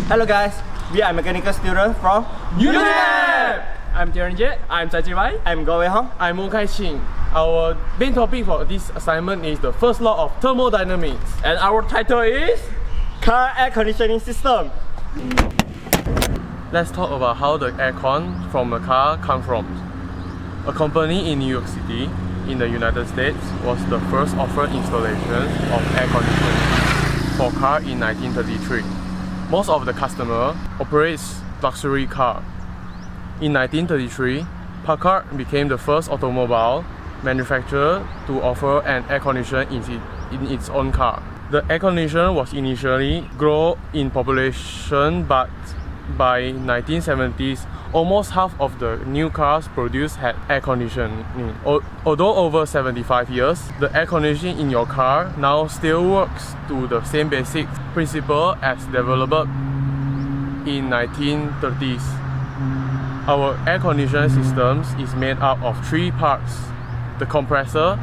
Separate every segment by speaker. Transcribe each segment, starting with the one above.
Speaker 1: Hello guys, we are mechanical students from
Speaker 2: UniMAP!
Speaker 3: I'm J.
Speaker 2: I'm Zai.
Speaker 1: I'm Go Wei Hong.
Speaker 2: I'm Mo Kai Qing. Our main topic for this assignment is the first law of thermodynamics. And our title is
Speaker 1: Car air conditioning system.
Speaker 2: Let's talk about how the aircon from a car comes from. A company in New York City in the United States was the first offer installation of air conditioning for car in 1933. Most of the customer operates luxury car. In 1933, Packard became the first automobile manufacturer to offer an air conditioner in its own car. The air conditioner was initially grow in population, but by 1970s, almost half of the new cars produced had air conditioning. Although over 75 years, the air conditioning in your car now still works to the same basic principle as developed in 1930s. Our air conditioning systems is made up of three parts: the compressor,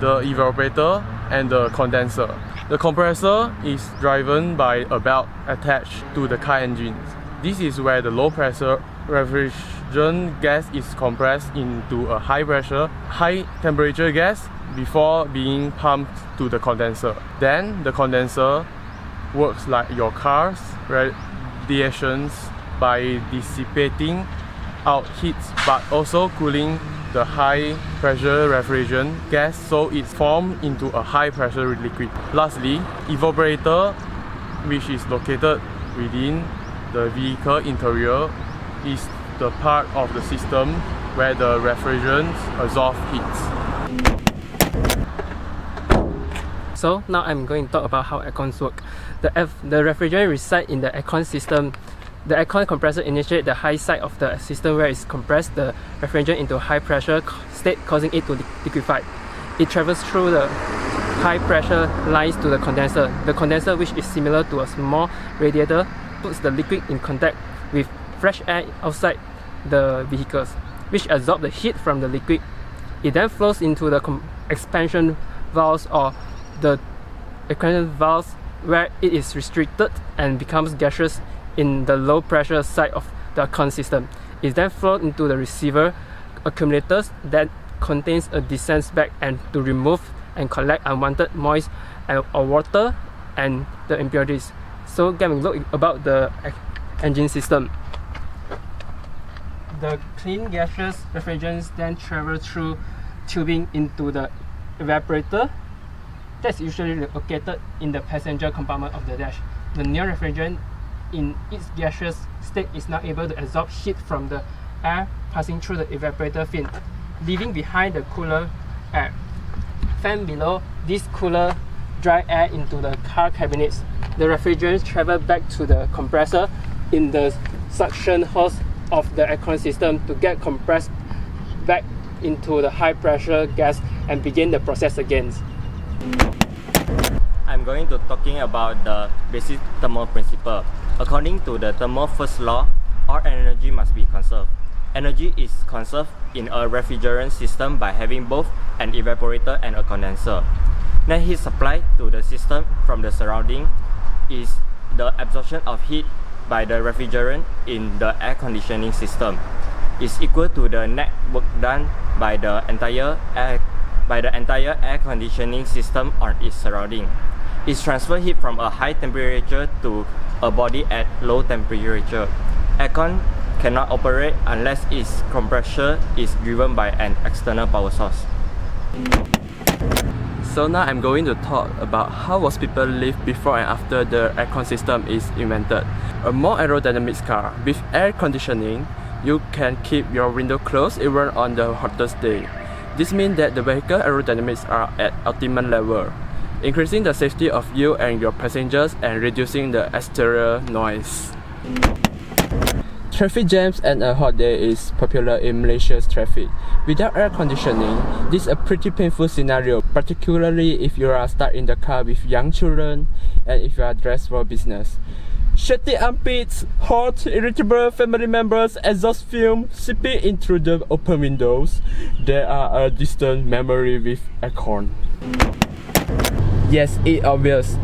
Speaker 2: the evaporator, and the condenser. The compressor is driven by a belt attached to the car engine. This is where the low pressure refrigerant gas is compressed into a high pressure, high temperature gas before being pumped to the condenser. Then the condenser works like your car's radiations by dissipating out heat but also cooling the high pressure refrigerant gas so it's formed into a high pressure liquid. Lastly, evaporator, which is located within the vehicle interior, is the part of the system where the refrigerants absorb heat.
Speaker 3: So now I'm going to talk about how aircons work. The refrigerant resides in the aircon system. The aircon compressor initiates the high side of the system where it's compressed the refrigerant into a high pressure state, causing it to liquefy. It travels through the high pressure lines to the condenser. The condenser, which is similar to a small radiator, puts the liquid in contact with fresh air outside the vehicles, which absorb the heat from the liquid. It then flows into the expansion valves or the expansion valves where it is restricted and becomes gaseous in the low pressure side of the aircon system. It then flows into the receiver accumulators that contains a descent bag and to remove and collect unwanted moist or water and the impurities. So get a look about the engine system. The clean gaseous refrigerants then travel through tubing into the evaporator that's usually located in the passenger compartment of the dash. The new refrigerant in its gaseous state is now able to absorb heat from the air passing through the evaporator fin, leaving behind the cooler air. Fan below this cooler dry air into the car cabinets. The refrigerants travel back to the compressor in the suction hose of the aircon system to get compressed back into the high pressure gas and begin the process again.
Speaker 1: I'm going to talking about the basic thermal principle. According to the thermal first law, all energy must be conserved. Energy is conserved in a refrigerant system by having both an evaporator and a condenser. Net heat supply to the system from the surrounding is the absorption of heat by the refrigerant in the air conditioning system. Is equal to the net work done by the entire air conditioning system on its surrounding. It transfers heat from a high temperature to a body at low temperature. Aircon cannot operate unless its compressor is driven by an external power source.
Speaker 4: So now I'm going to talk about how was people live before and after the aircon system is invented. A more aerodynamic car with air conditioning, you can keep your window closed even on the hottest day. This means that the vehicle aerodynamics are at optimum level, increasing the safety of you and your passengers and reducing the exterior noise. Traffic jams and a hot day is popular in Malaysia's traffic. Without air conditioning, this is a pretty painful scenario, particularly if you are stuck in the car with young children and if you are dressed for business. Sweaty armpits, hot, irritable family members, exhaust fumes seeping in through the open windows. There are a distant memory with aircon. Yes, it's obvious.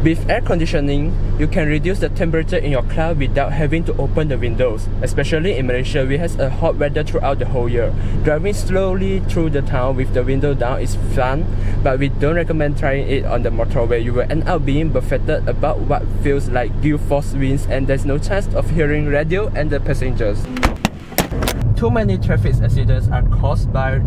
Speaker 4: With air conditioning, you can reduce the temperature in your car without having to open the windows. Especially in Malaysia, we have a hot weather throughout the whole year. Driving slowly through the town with the window down is fun, but we don't recommend trying it on the motorway. You will end up being buffeted about what feels like gale force winds, and there's no chance of hearing radio and the passengers. Too many traffic accidents are caused by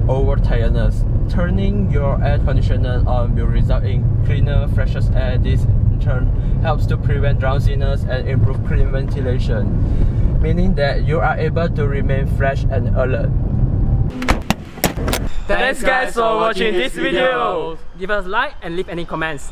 Speaker 4: over-tiredness. Turning your air conditioner on will result in cleaner, fresher air. This in turn helps to prevent drowsiness and improve clean ventilation, meaning that you are able to remain fresh and alert.
Speaker 3: Thanks guys for watching this video. Give us a like and leave any comments.